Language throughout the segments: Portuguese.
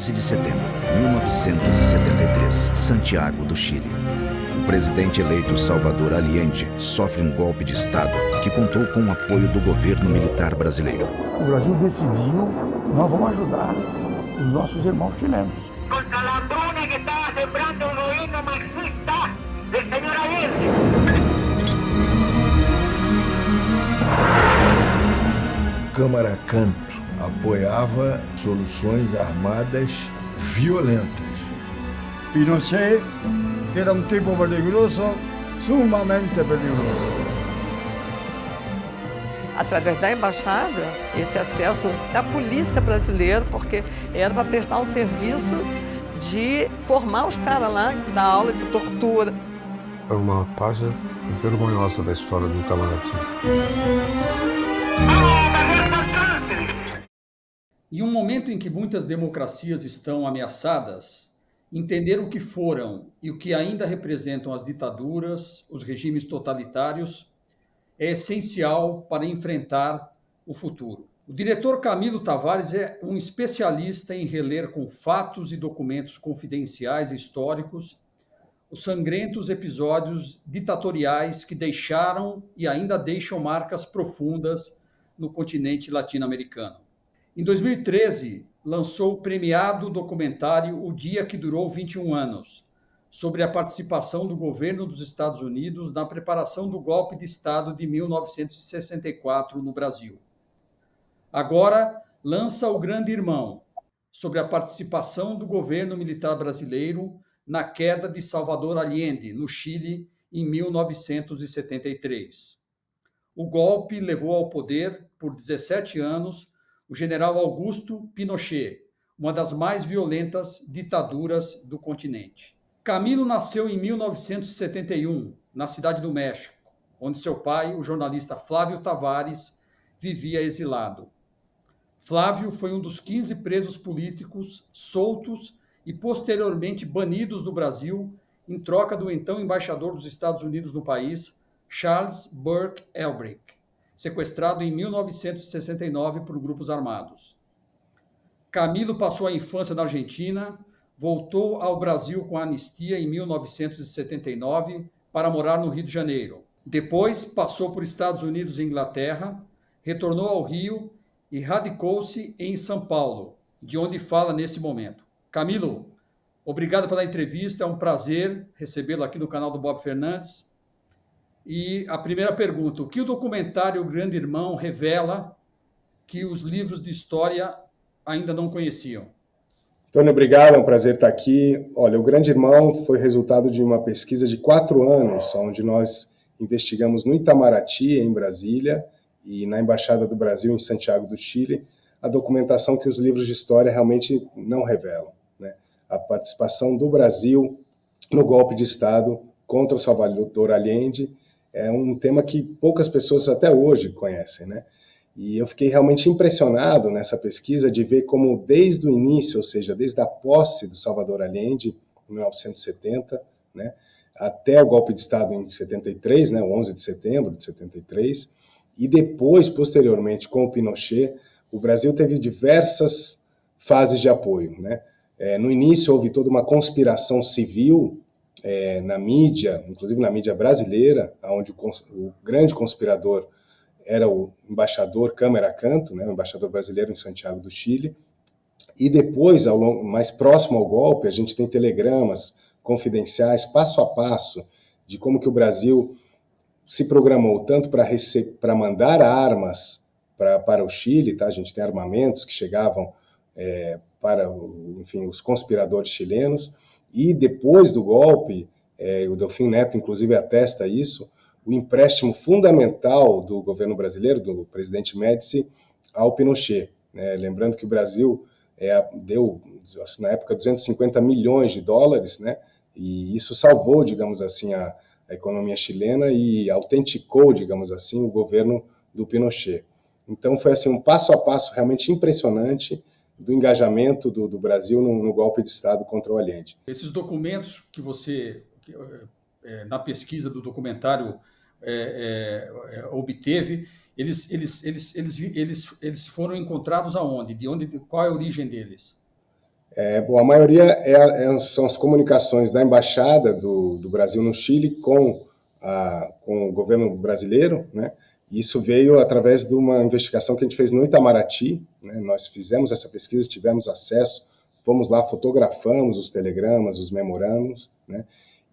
11 de setembro, 1973, Santiago do Chile. O presidente eleito Salvador Allende sofre um golpe de Estado que contou com o apoio do governo militar brasileiro. O Brasil decidiu, nós vamos ajudar os nossos irmãos chilenos. Contra a hambruna que estava sembrando o governo marxista do senhor Allende. Câmara Canto apoiava soluções armadas violentas. Pinochet era um tipo perigoso, sumamente perigoso. Através da embaixada, esse acesso da polícia brasileira, porque era para prestar um serviço de formar os caras lá, dar aula de tortura. É uma página vergonhosa da história do Itamaraty. Em um momento em que muitas democracias estão ameaçadas, entender o que foram e o que ainda representam as ditaduras, os regimes totalitários, é essencial para enfrentar o futuro. O diretor Camilo Tavares é um especialista em reler com fatos e documentos confidenciais e históricos os sangrentos episódios ditatoriais que deixaram e ainda deixam marcas profundas no continente latino-americano. Em 2013, lançou o premiado documentário O Dia que Durou 21 Anos, sobre a participação do governo dos Estados Unidos na preparação do golpe de Estado de 1964 no Brasil. Agora, lança O Grande Irmão, sobre a participação do governo militar brasileiro na queda de Salvador Allende, no Chile, em 1973. O golpe levou ao poder, por 17 anos, o general Augusto Pinochet, uma das mais violentas ditaduras do continente. Camilo nasceu em 1971, na Cidade do México, onde seu pai, o jornalista Flávio Tavares, vivia exilado. Flávio foi um dos 15 presos políticos soltos e posteriormente banidos do Brasil em troca do então embaixador dos Estados Unidos no país, Charles Burke Elbrick, sequestrado em 1969 por grupos armados. Camilo passou a infância na Argentina, voltou ao Brasil com a anistia em 1979 para morar no Rio de Janeiro. Depois passou por Estados Unidos e Inglaterra, retornou ao Rio e radicou-se em São Paulo, de onde fala nesse momento. Camilo, obrigado pela entrevista, é um prazer recebê-lo aqui no canal do Bob Fernandes. E a primeira pergunta: o que o documentário O Grande Irmão revela que os livros de história ainda não conheciam? Antônio, obrigado, é um prazer estar aqui. Olha, O Grande Irmão foi resultado de uma pesquisa de 4 anos, onde nós investigamos no Itamaraty, em Brasília, e na Embaixada do Brasil, em Santiago do Chile, a documentação que os livros de história realmente não revelam, né? A participação do Brasil no golpe de Estado contra o Salvador Allende é um tema que poucas pessoas até hoje conhecem, né? E eu fiquei realmente impressionado nessa pesquisa de ver como desde o início, ou seja, desde a posse do Salvador Allende, em 1970, né, até o golpe de Estado em 73, né, o 11 de setembro de 73, e depois, posteriormente, com o Pinochet, o Brasil teve diversas fases de apoio, né? No início houve toda uma conspiração civil na mídia, inclusive na mídia brasileira, onde o grande conspirador era o embaixador Câmara Canto, né, o embaixador brasileiro em Santiago do Chile. E depois, mais próximo ao golpe, a gente tem telegramas confidenciais, passo a passo, de como que o Brasil se programou tanto para mandar armas para o Chile, tá? A gente tem armamentos que chegavam para, enfim, os conspiradores chilenos, e depois do golpe, o Delfim Neto inclusive atesta isso, o empréstimo fundamental do governo brasileiro, do presidente Médici, ao Pinochet, né? Lembrando que o Brasil deu, na época, 250 milhões de dólares, né? E isso salvou, digamos assim, a economia chilena e autenticou, digamos assim, o governo do Pinochet. Então foi assim, um passo a passo realmente impressionante do engajamento do Brasil no golpe de Estado contra o Allende. Esses documentos que você, na pesquisa do documentário, obteve, eles foram encontrados aonde? Qual é a origem deles? Bom, a maioria são as comunicações da Embaixada do Brasil no Chile com o governo brasileiro, né? E isso veio através de uma investigação que a gente fez no Itamaraty, né? Nós fizemos essa pesquisa, tivemos acesso, fomos lá, fotografamos os telegramas, os memorandos, né?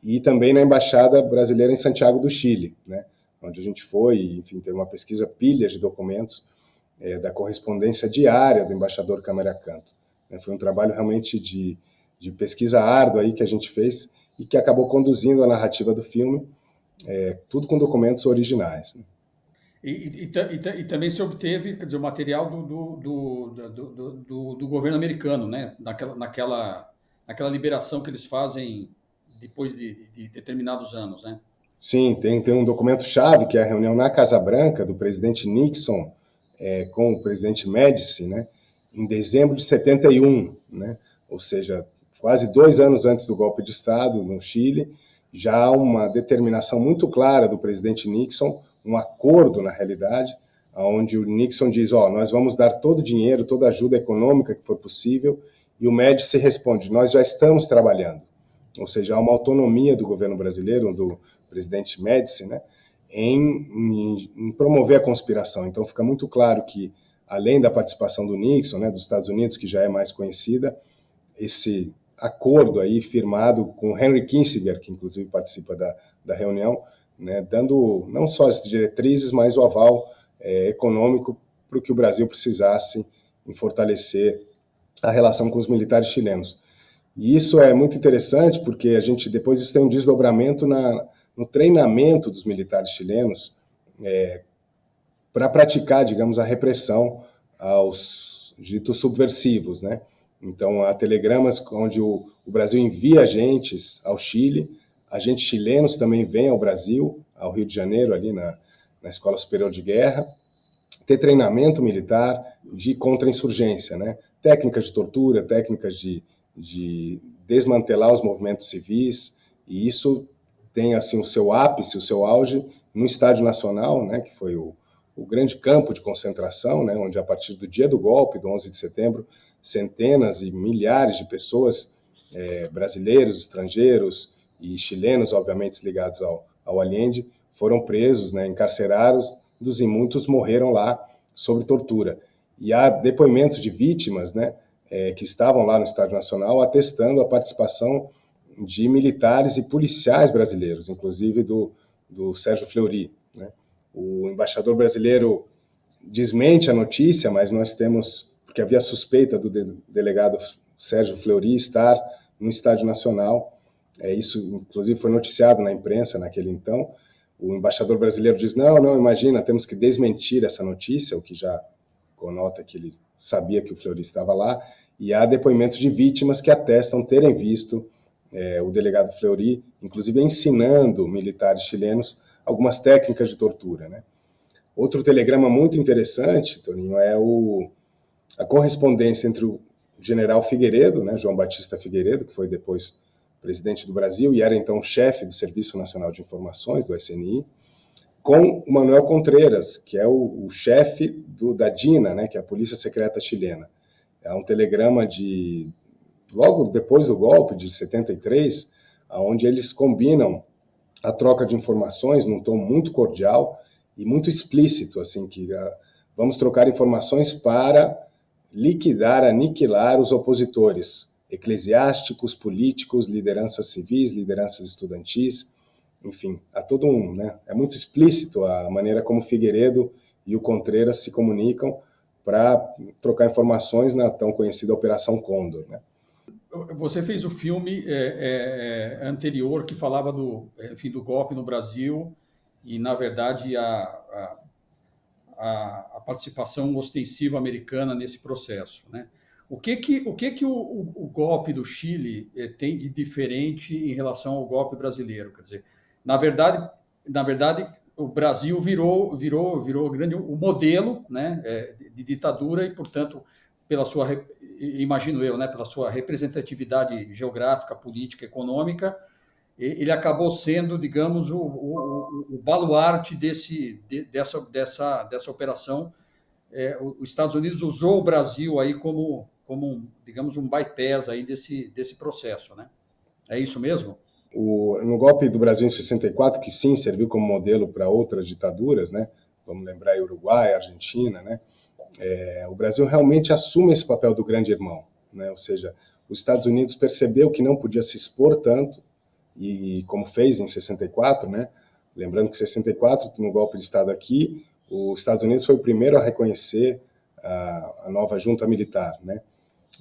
E também na Embaixada Brasileira em Santiago do Chile, né? Onde a gente foi, enfim, teve uma pesquisa, pilha de documentos da correspondência diária do embaixador Câmara Canto. Foi um trabalho realmente de pesquisa árdua aí que a gente fez e que acabou conduzindo a narrativa do filme, tudo com documentos originais, né? E também se obteve, quer dizer, o material do governo americano, né? Naquela liberação que eles fazem depois de determinados anos, né? Sim, tem um documento-chave, que é a reunião na Casa Branca do presidente Nixon com o presidente Médici, né? Em dezembro de 71, né? Ou seja, quase 2 anos antes do golpe de Estado no Chile, já há uma determinação muito clara do presidente Nixon, um acordo, na realidade, onde o Nixon diz, nós vamos dar todo o dinheiro, toda a ajuda econômica que for possível, e o Médici responde, nós já estamos trabalhando. Ou seja, há uma autonomia do governo brasileiro, do presidente Médici, né, em promover a conspiração. Então fica muito claro que, além da participação do Nixon, né, dos Estados Unidos, que já é mais conhecida, esse acordo aí firmado com Henry Kissinger, que inclusive participa da reunião, né, dando não só as diretrizes, mas o aval econômico para o que o Brasil precisasse em fortalecer a relação com os militares chilenos. E isso é muito interessante porque a gente depois isso tem um desdobramento no treinamento dos militares chilenos para praticar, digamos, a repressão aos ditos subversivos, né? Então, há telegramas onde o Brasil envia agentes ao Chile, agentes chilenos também vêm ao Brasil, ao Rio de Janeiro, ali na Escola Superior de Guerra, ter treinamento militar de contra-insurgência, né? Técnicas de tortura, técnicas de desmantelar os movimentos civis, e isso tem assim o seu ápice, o seu auge no Estádio Nacional, né, que foi o grande campo de concentração, né, onde a partir do dia do golpe, do 11 de setembro, centenas e milhares de pessoas, brasileiros, estrangeiros e chilenos, obviamente ligados ao Allende, foram presos, né, encarcerados, e muitos morreram lá sob tortura. E há depoimentos de vítimas, né, que estavam lá no Estádio Nacional atestando a participação de militares e policiais brasileiros, inclusive do Sérgio Fleury, né? O embaixador brasileiro desmente a notícia, mas nós temos, porque havia suspeita do delegado Sérgio Fleury estar no Estádio Nacional, isso inclusive foi noticiado na imprensa naquele então. O embaixador brasileiro diz, não, imagina, temos que desmentir essa notícia, o que já conota que ele sabia que o Fleury estava lá, e há depoimentos de vítimas que atestam terem visto o delegado Fleury, inclusive ensinando militares chilenos algumas técnicas de tortura, né? Outro telegrama muito interessante, Toninho, é a correspondência entre o general Figueiredo, né, João Batista Figueiredo, que foi depois presidente do Brasil e era então chefe do Serviço Nacional de Informações, do SNI, com o Manuel Contreras, que é o chefe da DINA, né, que é a Polícia Secreta Chilena. É um telegrama logo depois do golpe de 73, onde eles combinam a troca de informações num tom muito cordial e muito explícito, assim, que vamos trocar informações para liquidar, aniquilar os opositores eclesiásticos, políticos, lideranças civis, lideranças estudantis, enfim, há todo né, é muito explícito a maneira como Figueiredo e o Contreras se comunicam para trocar informações na tão conhecida Operação Condor, né? Você fez o filme anterior que falava do golpe no Brasil e, na verdade, a participação ostensiva americana nesse processo, né? O que o golpe do Chile tem de diferente em relação ao golpe brasileiro? Quer dizer, na verdade, o Brasil virou o modelo, né, de ditadura e, portanto, pela sua, imagino eu, né, pela sua representatividade geográfica, política, econômica, ele acabou sendo, digamos, o baluarte dessa operação. Os Estados Unidos usou o Brasil aí como digamos, um bypass aí desse processo, né? É isso mesmo? No golpe do Brasil em 64, que sim serviu como modelo para outras ditaduras, né? Vamos lembrar a Uruguai, a Argentina, né? O Brasil realmente assume esse papel do grande irmão, né? Ou seja, os Estados Unidos percebeu que não podia se expor tanto, e como fez em 64, né? Lembrando que em 64, no golpe de Estado aqui, os Estados Unidos foi o primeiro a reconhecer a nova junta militar, né?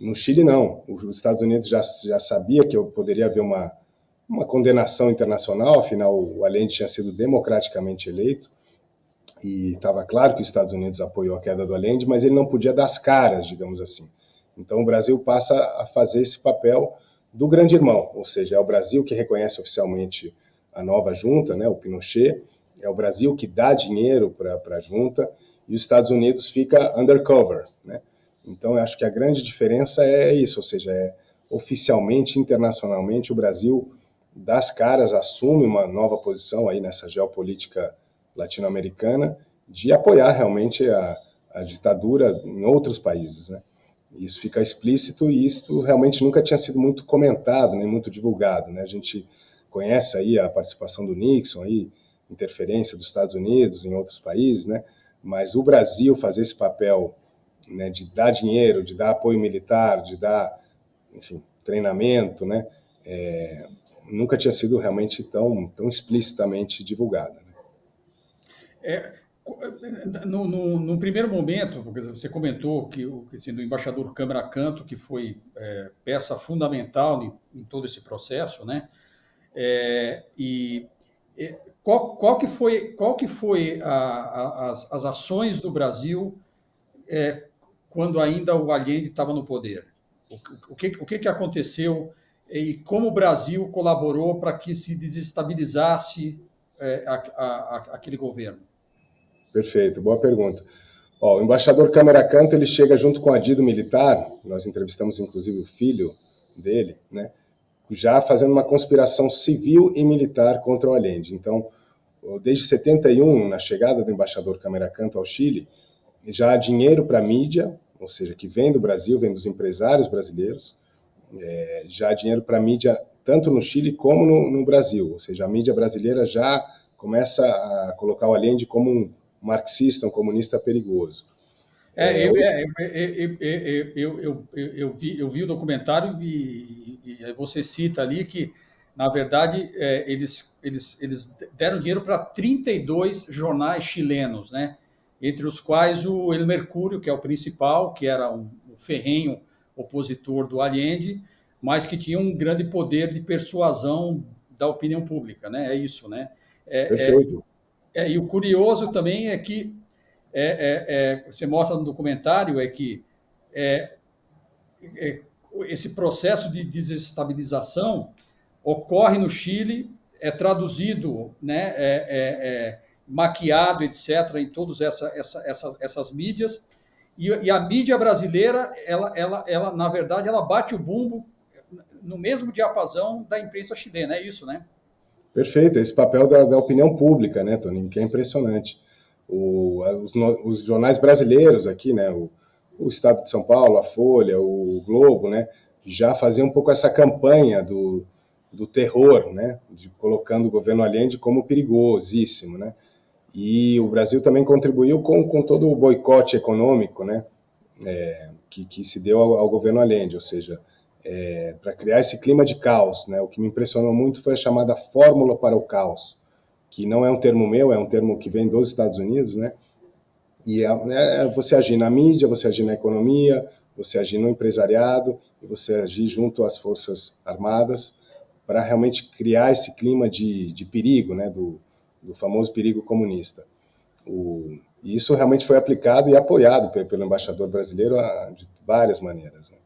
No Chile, não. Os Estados Unidos já sabia que poderia haver uma condenação internacional, afinal, o Allende tinha sido democraticamente eleito, e estava claro que os Estados Unidos apoiou a queda do Allende, mas ele não podia dar as caras, digamos assim. Então, o Brasil passa a fazer esse papel do grande irmão, ou seja, é o Brasil que reconhece oficialmente a nova junta, né, o Pinochet, é o Brasil que dá dinheiro para a junta, e os Estados Unidos fica undercover, né? Então, eu acho que a grande diferença é isso, ou seja, oficialmente, internacionalmente, o Brasil dá as caras, assume uma nova posição aí nessa geopolítica latino-americana de apoiar realmente a ditadura em outros países, né? Isso fica explícito e isso realmente nunca tinha sido muito comentado, nem muito divulgado, né? A gente conhece aí a participação do Nixon, aí, interferência dos Estados Unidos em outros países, né? Mas o Brasil fazer esse papel, né, de dar dinheiro, de dar apoio militar, de dar, enfim, treinamento, né? Nunca tinha sido realmente tão explicitamente divulgada, né? No primeiro momento, porque você comentou que assim, do embaixador Câmara Canto, que foi peça fundamental em todo esse processo, né? Qual que foi as ações do Brasil quando ainda o Allende estava no poder? O que aconteceu e como o Brasil colaborou para que se desestabilizasse aquele governo? Perfeito, boa pergunta. O embaixador Câmara Canto, ele chega junto com a Dido Militar, nós entrevistamos inclusive o filho dele, né, já fazendo uma conspiração civil e militar contra o Allende. Então, desde 71, na chegada do embaixador Câmara Canto ao Chile, já há dinheiro para a mídia, ou seja, que vem do Brasil, vem dos empresários brasileiros, já há dinheiro para a mídia tanto no Chile como no Brasil, ou seja, a mídia brasileira já começa a colocar o Allende como um marxista, um comunista perigoso. Eu vi o documentário e você cita ali que, na verdade, eles deram dinheiro para 32 jornais chilenos, né? Entre os quais o El Mercúrio, que é o principal, que era um ferrenho opositor do Allende, mas que tinha um grande poder de persuasão da opinião pública, né? É isso, né? Perfeito. E o curioso também é que você mostra no documentário que esse processo de desestabilização ocorre no Chile, é traduzido, né, maquiado, etc., em todas essas mídias, e a mídia brasileira, ela na verdade, ela bate o bumbo no mesmo diapasão da imprensa chilena, é isso, né? Perfeito, esse papel da opinião pública, né, Tony, que é impressionante. Os jornais brasileiros aqui, né, o Estado de São Paulo, a Folha, o Globo, né, já faziam um pouco essa campanha do terror, né, colocando o governo Allende como perigosíssimo, né. E o Brasil também contribuiu com todo o boicote econômico, né, que se deu ao governo Allende, ou seja, para criar esse clima de caos, né. O que me impressionou muito foi a chamada fórmula para o caos, que não é um termo meu, é um termo que vem dos Estados Unidos, né? E você agir na mídia, você agir na economia, você agir no empresariado, e você agir junto às Forças Armadas para realmente criar esse clima de perigo, né? Do famoso perigo comunista. E isso realmente foi aplicado e apoiado pelo embaixador brasileiro de várias maneiras, né?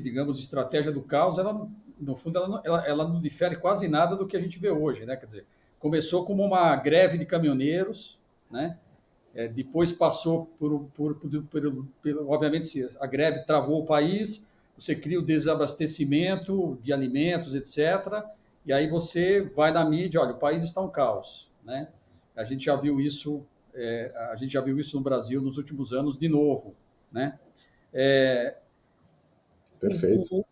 Digamos, estratégia do caos, ela, no fundo, ela não difere quase nada do que a gente vê hoje, né? Quer dizer, começou como uma greve de caminhoneiros, né? Depois passou obviamente, a greve travou o país, você cria o desabastecimento de alimentos, etc., e aí você vai na mídia, olha, o país está um caos, né? A gente já viu isso no Brasil nos últimos anos de novo, né? Perfeito.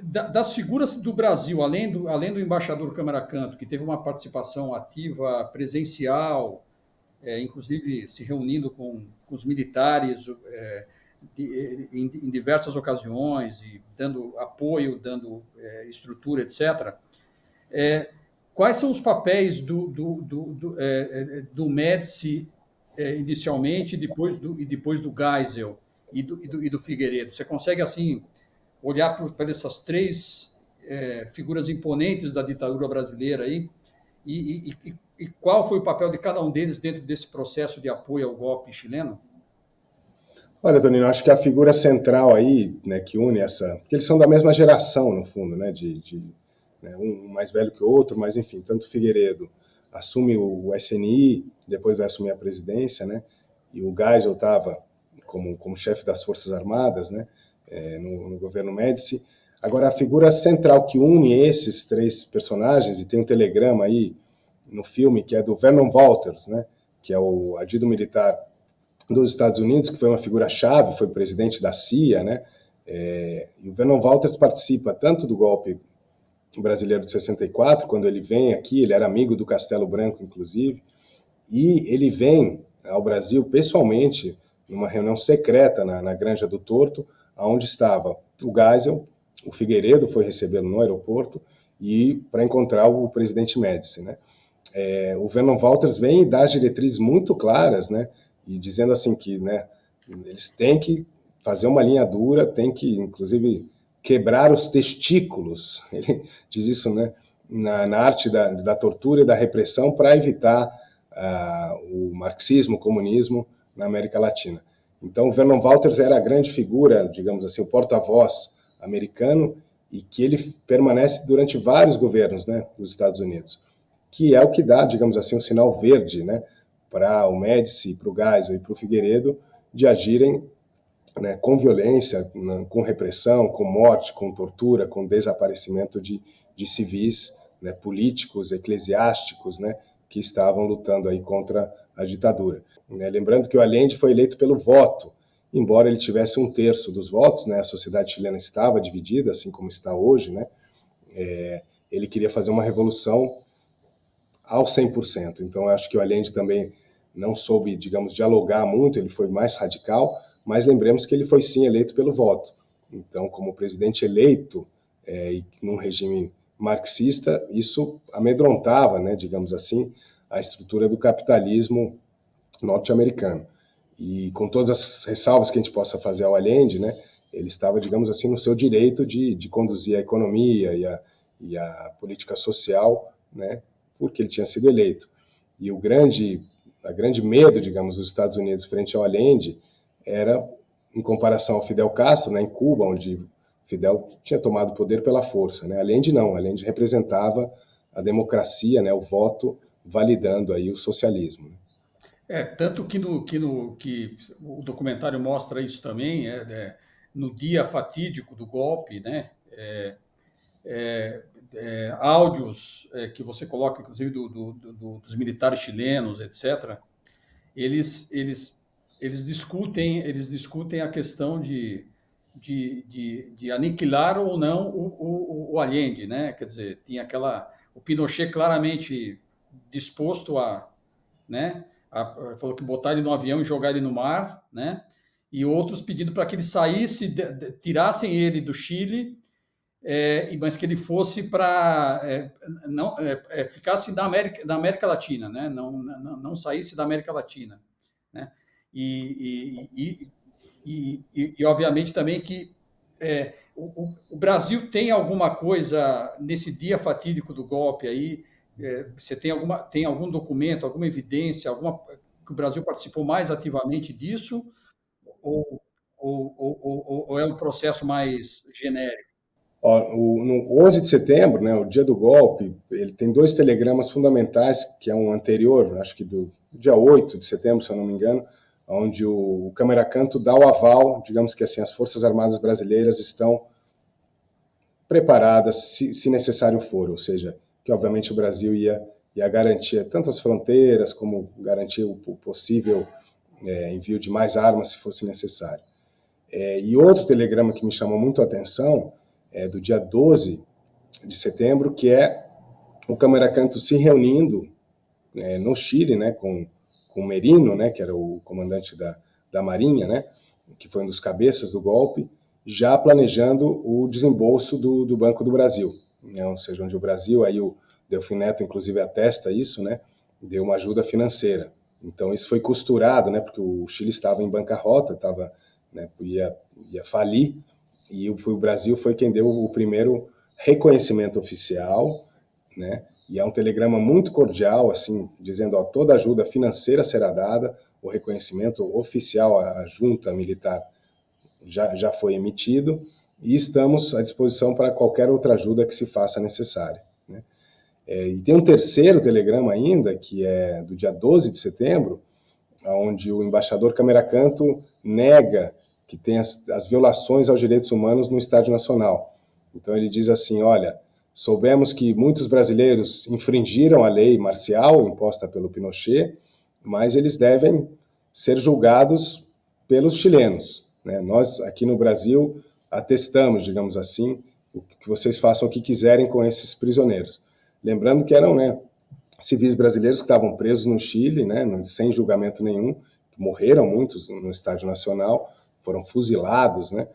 Das figuras do Brasil, além do embaixador Câmara Canto, que teve uma participação ativa presencial, inclusive se reunindo com os militares em diversas ocasiões e dando apoio, dando estrutura, etc. Quais são os papéis do Médici inicialmente e depois do Geisel e do Figueiredo? Você consegue, assim, olhar para essas três figuras imponentes da ditadura brasileira aí, e qual foi o papel de cada um deles dentro desse processo de apoio ao golpe chileno? Olha, Tonino, acho que a figura central aí, né, que une essa... Porque eles são da mesma geração, no fundo, né, né, um mais velho que o outro, mas, enfim, tanto o Figueiredo assume o SNI, depois vai assumir a presidência, né, e o Geisel estava como chefe das Forças Armadas, né, no governo Médici. Agora, a figura central que une esses três personagens, e tem um telegrama aí no filme, que é do Vernon Walters, né, que é o adido militar dos Estados Unidos, que foi uma figura-chave, foi presidente da CIA, né, e o Vernon Walters participa tanto do golpe brasileiro de 64, quando ele vem aqui, ele era amigo do Castelo Branco, inclusive, e ele vem ao Brasil pessoalmente, numa reunião secreta na Granja do Torto, onde estava o Geisel, o Figueiredo foi recebê-lo no aeroporto, e para encontrar o presidente Médici, né. O Vernon Walters vem e dá diretrizes muito claras, né, e dizendo assim que, né, eles têm que fazer uma linha dura, têm que, inclusive, quebrar os testículos, ele diz isso, né, na arte da tortura e da repressão para evitar o marxismo, o comunismo na América Latina. Então, o Vernon Walters era a grande figura, digamos assim, o porta-voz americano, e que ele permanece durante vários governos, né, dos Estados Unidos, que é o que dá, digamos assim, um sinal verde, né, para o Médici, para o Geisel e para o Figueiredo de agirem, né, com violência, com repressão, com morte, com tortura, com desaparecimento de civis, né, políticos, eclesiásticos, né, que estavam lutando aí contra a ditadura. Lembrando que o Allende foi eleito pelo voto, embora ele tivesse 1/3 dos votos, né, a sociedade chilena estava dividida, assim como está hoje, né, ele queria fazer uma revolução ao 100%. Então, eu acho que o Allende também não soube, digamos, dialogar muito, ele foi mais radical, mas lembremos que ele foi sim eleito pelo voto. Então, como presidente eleito, e num regime marxista, isso amedrontava, né, digamos assim, a estrutura do capitalismo norte-americano. E com todas as ressalvas que a gente possa fazer ao Allende, né, ele estava, digamos assim, no seu direito de conduzir a economia e a política social, né, porque ele tinha sido eleito. E a grande medo, digamos, dos Estados Unidos frente ao Allende era, em comparação ao Fidel Castro, né, em Cuba, onde Fidel tinha tomado o poder pela força, né? Allende não, Allende representava a democracia, né, o voto, validando aí o socialismo. Tanto que o documentário mostra isso também, no dia fatídico do golpe, né, áudios que você coloca, inclusive, dos militares chilenos, etc., eles discutem a questão de aniquilar ou não o Allende, né? Quer dizer, tinha o Pinochet claramente disposto né, falou que botar ele no avião e jogar ele no mar, né? E outros pedindo para que ele saísse, tirassem ele do Chile, mas que ele fosse ficasse na América Latina, né? Não saísse da América Latina, né? E obviamente também que o Brasil tem alguma coisa nesse dia fatídico do golpe aí. Você tem algum documento, alguma evidência, que o Brasil participou mais ativamente disso, ou é um processo mais genérico? No 11 de setembro, né, o dia do golpe, ele tem 2 telegramas fundamentais, que é um anterior, acho que do dia 8 de setembro, se eu não me engano, onde o Câmara Canto dá o aval, digamos que assim, as Forças Armadas brasileiras estão preparadas, se necessário for, ou seja, que obviamente o Brasil ia garantir tanto as fronteiras, como garantir o possível envio de mais armas se fosse necessário. E outro telegrama que me chamou muito a atenção é do dia 12 de setembro, que é o Câmara Canto se reunindo no Chile, né, com Merino, né, que era o comandante da Marinha, né, que foi um dos cabeças do golpe, já planejando o desembolso do Banco do Brasil, né, ou seja, onde o Brasil, aí o Delfim Neto inclusive atesta isso, né, deu uma ajuda financeira. Então isso foi costurado, né, porque o Chile estava em bancarrota, ia falir, e o Brasil foi quem deu o primeiro reconhecimento oficial, né, e é um telegrama muito cordial, assim, dizendo, ó, toda ajuda financeira será dada, o reconhecimento oficial à junta militar já foi emitido, e estamos à disposição para qualquer outra ajuda que se faça necessária, né? E tem um terceiro telegrama ainda, que é do dia 12 de setembro, onde o embaixador Câmara Canto nega que tem as violações aos direitos humanos no Estádio Nacional. Então ele diz assim, olha, soubemos que muitos brasileiros infringiram a lei marcial imposta pelo Pinochet, mas eles devem ser julgados pelos chilenos, né? Nós, aqui no Brasil, atestamos, digamos assim, que vocês façam o que quiserem com esses prisioneiros. Lembrando que eram, né, civis brasileiros que estavam presos no Chile, né, sem julgamento nenhum, morreram muitos no Estádio Nacional, foram fuzilados, né,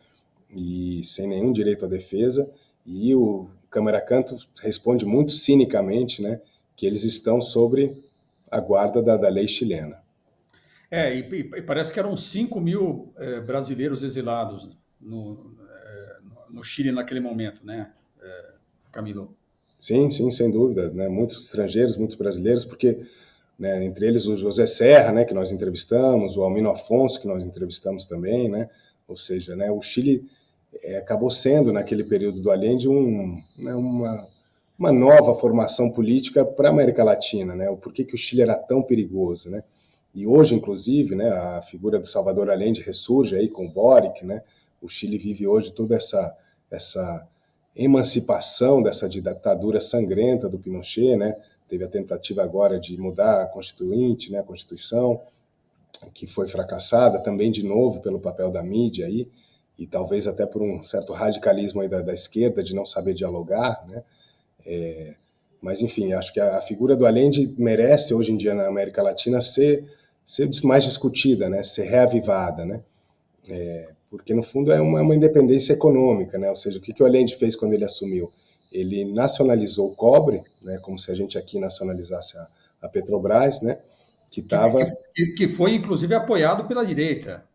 e sem nenhum direito à defesa, e o Câmara Canto responde muito cinicamente, né, que eles estão sob a guarda da lei chilena. E parece que eram 5 mil brasileiros exilados no Chile naquele momento, né, Camilo? Sim, sem dúvida, né, muitos estrangeiros, muitos brasileiros, porque, né, entre eles o José Serra, né, que nós entrevistamos, o Almino Afonso, que nós entrevistamos também, né, ou seja, né, o Chile acabou sendo, naquele período do Allende, uma nova formação política para a América Latina, né, o porquê que o Chile era tão perigoso, né, e hoje, inclusive, né, a figura do Salvador Allende ressurge aí com o Boric, né, o Chile vive hoje toda essa emancipação dessa ditadura sangrenta do Pinochet, né, teve a tentativa agora de mudar a Constituinte, né, a Constituição, que foi fracassada também de novo pelo papel da mídia aí, e talvez até por um certo radicalismo aí da esquerda de não saber dialogar, né, mas enfim, acho que a figura do Allende merece hoje em dia na América Latina ser mais discutida, né, ser reavivada, né, porque no fundo é uma independência econômica, né, ou seja, o que o Allende fez quando ele assumiu? Ele nacionalizou o cobre, né, como se a gente aqui nacionalizasse a Petrobras, né, que foi inclusive apoiado pela direita.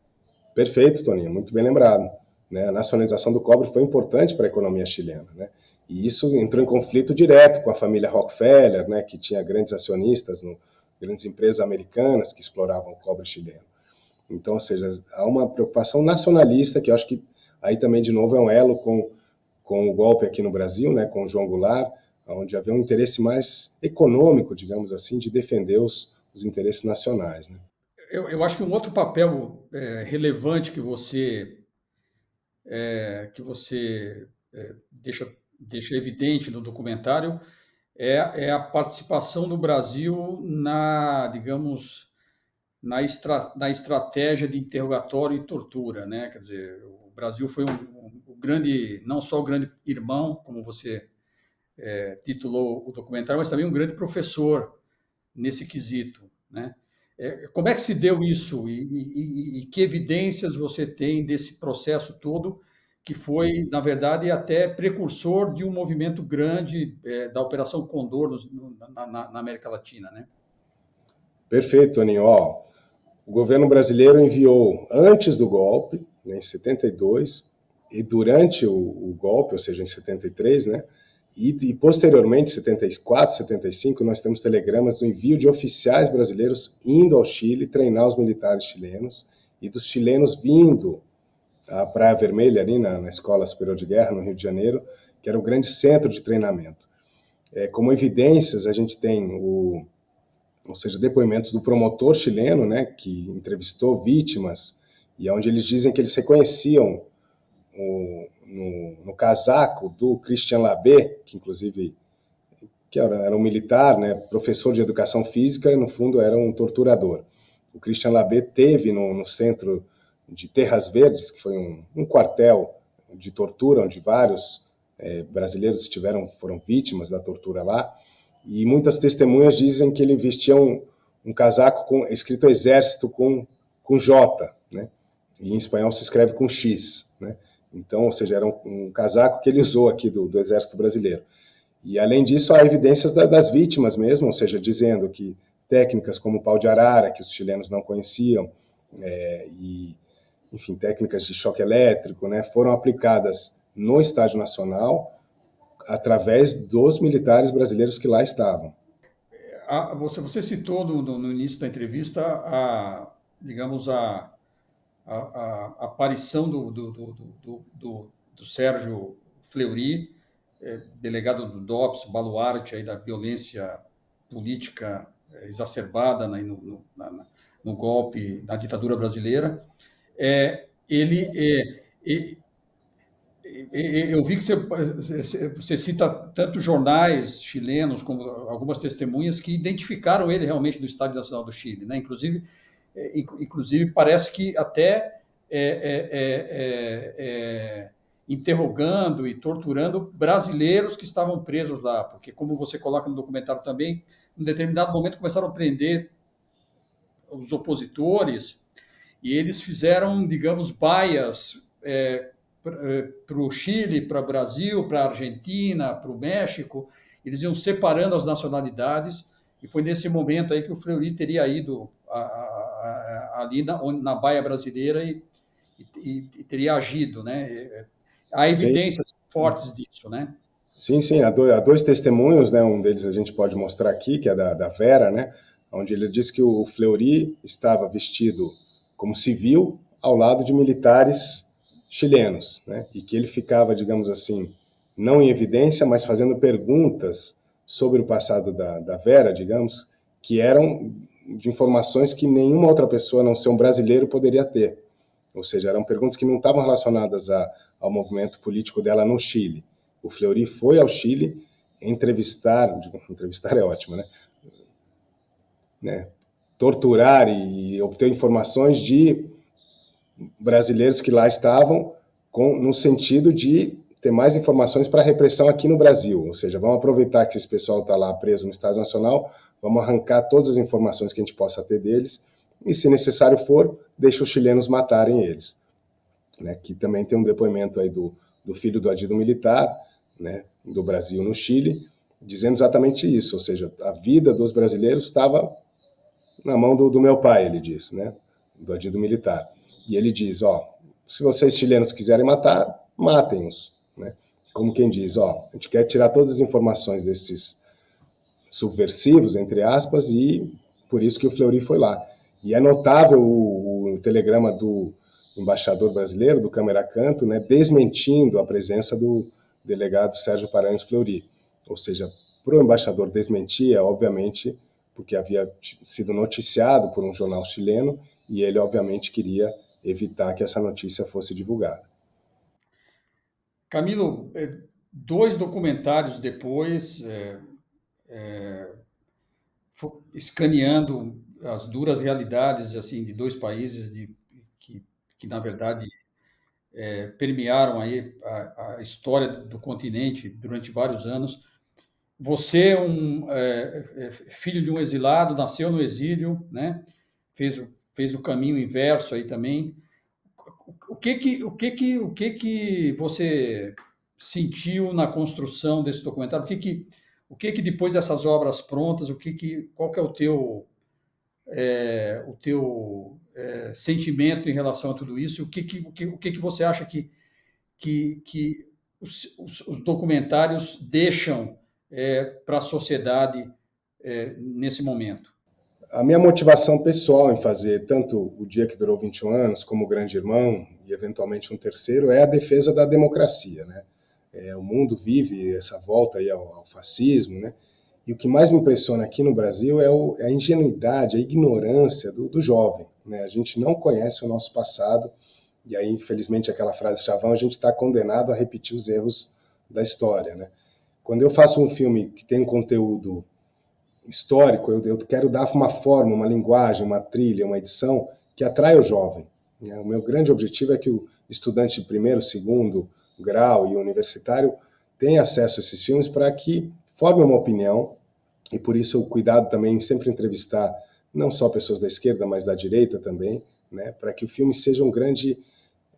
Perfeito, Toninho, muito bem lembrado, né, a nacionalização do cobre foi importante para a economia chilena, né, e isso entrou em conflito direto com a família Rockefeller, né, que tinha grandes acionistas, grandes empresas americanas que exploravam o cobre chileno. Então, ou seja, há uma preocupação nacionalista, que eu acho que aí também, de novo, é um elo com o golpe aqui no Brasil, né, com o João Goulart, onde havia um interesse mais econômico, digamos assim, de defender os interesses nacionais, né. Eu acho que um outro papel relevante que você deixa evidente no documentário é a participação do Brasil digamos, na estratégia de interrogatório e tortura, né? Quer dizer, o Brasil foi um grande, não só o grande irmão, como você titulou o documentário, mas também um grande professor nesse quesito, né? Como é que se deu isso e que evidências você tem desse processo todo, que foi, na verdade, até precursor de um movimento grande da Operação Condor na América Latina, né? Perfeito, Toninho. O governo brasileiro enviou, antes do golpe, né, em 72, e durante o golpe, ou seja, em 73, né, e posteriormente, 74, 75, nós temos telegramas do envio de oficiais brasileiros indo ao Chile treinar os militares chilenos, e dos chilenos vindo à Praia Vermelha, ali na Escola Superior de Guerra, no Rio de Janeiro, que era o grande centro de treinamento. Como evidências, a gente tem ou seja, depoimentos do promotor chileno, né, que entrevistou vítimas, e onde eles dizem que eles reconheciam no casaco do Christian Labé, que inclusive que era um militar, né, professor de educação física, e no fundo era um torturador. O Christian Labé teve no centro de Terras Verdes, que foi um quartel de tortura, onde vários brasileiros foram vítimas da tortura lá, e muitas testemunhas dizem que ele vestia um casaco escrito Exército com J, né? E em espanhol se escreve com X, né? Então, ou seja, era um casaco que ele usou aqui do Exército Brasileiro. E, além disso, há evidências das vítimas mesmo, ou seja, dizendo que técnicas como o pau de arara, que os chilenos não conheciam, e, enfim, técnicas de choque elétrico, né, foram aplicadas no Estádio Nacional através dos militares brasileiros que lá estavam. Você citou no início da entrevista digamos, a aparição do Sérgio Fleury, delegado do DOPS, baluarte aí da violência política exacerbada no golpe, na ditadura brasileira. Eu vi que você cita tanto jornais chilenos como algumas testemunhas que identificaram ele realmente no Estádio Nacional do Chile, né? Inclusive parece que até interrogando e torturando brasileiros que estavam presos lá, porque, como você coloca no documentário também, em determinado momento começaram a prender os opositores e eles fizeram, digamos, baias para o Chile, para o Brasil, para a Argentina, para o México. Eles iam separando as nacionalidades e foi nesse momento aí que o Fleury teria ido ali na baia brasileira e teria agido, né? Há evidências fortes disso, né? Sim, há dois testemunhos, né? Um deles a gente pode mostrar aqui, que é da Vera, né? Onde ele diz que o Fleury estava vestido como civil ao lado de militares chilenos, né? E que ele ficava, digamos assim, não em evidência, mas fazendo perguntas sobre o passado da Vera, digamos, que eram de informações que nenhuma outra pessoa, a não ser um brasileiro, poderia ter. Ou seja, eram perguntas que não estavam relacionadas ao movimento político dela no Chile. O Fleury foi ao Chile entrevistar é ótimo, né? Torturar e obter informações de brasileiros que lá estavam no sentido de ter mais informações para a repressão aqui no Brasil. Ou seja, vamos aproveitar que esse pessoal está lá preso no Estado Nacional, vamos arrancar todas as informações que a gente possa ter deles e, se necessário for, deixa os chilenos matarem eles. Né? Que também tem um depoimento aí do filho do adido militar, né, do Brasil no Chile, dizendo exatamente isso, ou seja, a vida dos brasileiros estava na mão do meu pai, ele diz, né, do adido militar. E ele diz, se vocês chilenos quiserem matar, matem-os, né? Como quem diz, a gente quer tirar todas as informações desses subversivos, entre aspas, e por isso que o Fleury foi lá. E é notável o telegrama do embaixador brasileiro, do Câmara Canto, né, desmentindo a presença do delegado Sérgio Paranhos Fleury. Ou seja, para o embaixador desmentir, obviamente, porque havia sido noticiado por um jornal chileno e ele, obviamente, queria evitar que essa notícia fosse divulgada. Camilo, 2 documentários depois, escaneando as duras realidades assim de 2 países que na verdade permearam aí a história do continente durante vários anos. Você filho de um exilado, nasceu no exílio, né? Fez o caminho inverso aí também. O que você sentiu na construção desse documentário? O que depois dessas obras prontas, qual que é o teu sentimento em relação a tudo isso? O que você acha que os documentários deixam para a sociedade nesse momento? A minha motivação pessoal em fazer tanto O Dia que Durou 21 Anos, como O Grande Irmão, e eventualmente um terceiro, é a defesa da democracia, né? O mundo vive essa volta aí ao fascismo, né? E o que mais me impressiona aqui no Brasil é a ingenuidade, a ignorância do jovem, né? A gente não conhece o nosso passado, e aí, infelizmente, aquela frase chavão, a gente está condenado a repetir os erros da história, né? Quando eu faço um filme que tem um conteúdo histórico, eu quero dar uma forma, uma linguagem, uma trilha, uma edição que atrai o jovem. Né? O meu grande objetivo é que o estudante de primeiro, segundo grau e universitário tenha acesso a esses filmes para que forme uma opinião, e por isso o cuidado também em sempre entrevistar não só pessoas da esquerda, mas da direita também, né? Para que o filme seja um grande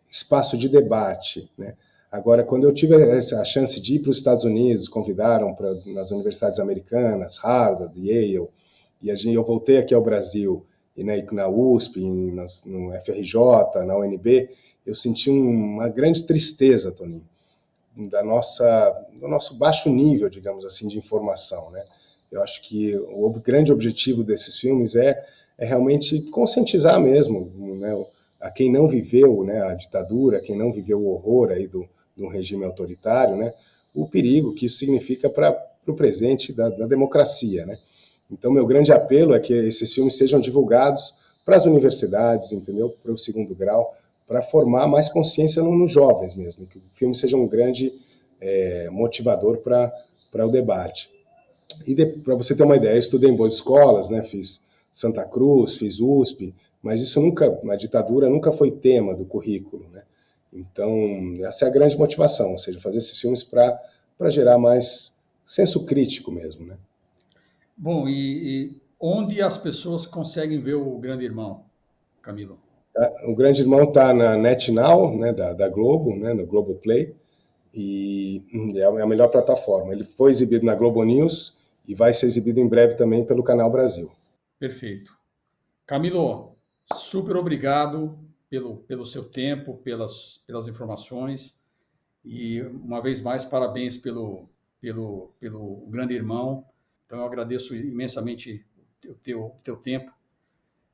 espaço de debate, né? Agora, quando eu tive a chance de ir para os Estados Unidos, convidaram nas universidades americanas, Harvard, Yale, e eu voltei aqui ao Brasil, e na USP, no FRJ, na UNB, eu senti uma grande tristeza, Toninho, do nosso baixo nível, digamos assim, de informação, né? Eu acho que o grande objetivo desses filmes é realmente conscientizar mesmo, né, a quem não viveu, né, a ditadura, quem não viveu o horror aí do regime autoritário, né, o perigo que isso significa para o presente da democracia, né? Então, meu grande apelo é que esses filmes sejam divulgados para as universidades, entendeu? Para o segundo grau, para formar mais consciência nos jovens mesmo, que o filme seja um grande motivador para o debate. E para você ter uma ideia, eu estudei em boas escolas, né? Fiz Santa Cruz, fiz USP, mas isso nunca, na ditadura, nunca foi tema do currículo, né? Então, essa é a grande motivação, ou seja, fazer esses filmes para gerar mais senso crítico mesmo, né? Bom, e onde as pessoas conseguem ver o Grande Irmão, Camilo? O Grande Irmão está na NetNow, né, da Globo, né, no Globoplay, e é a melhor plataforma. Ele foi exibido na Globo News e vai ser exibido em breve também pelo Canal Brasil. Perfeito. Camilo, super obrigado pelo seu tempo, pelas informações, e uma vez mais parabéns pelo Grande Irmão. Então eu agradeço imensamente o teu tempo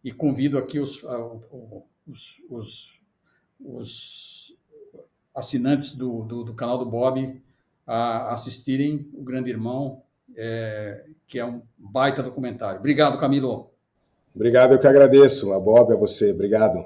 e convido aqui os assinantes do canal do Bob a assistirem o Grande Irmão, que é um baita documentário. Obrigado, Camilo. Obrigado, eu que agradeço. A Bob, a você. Obrigado.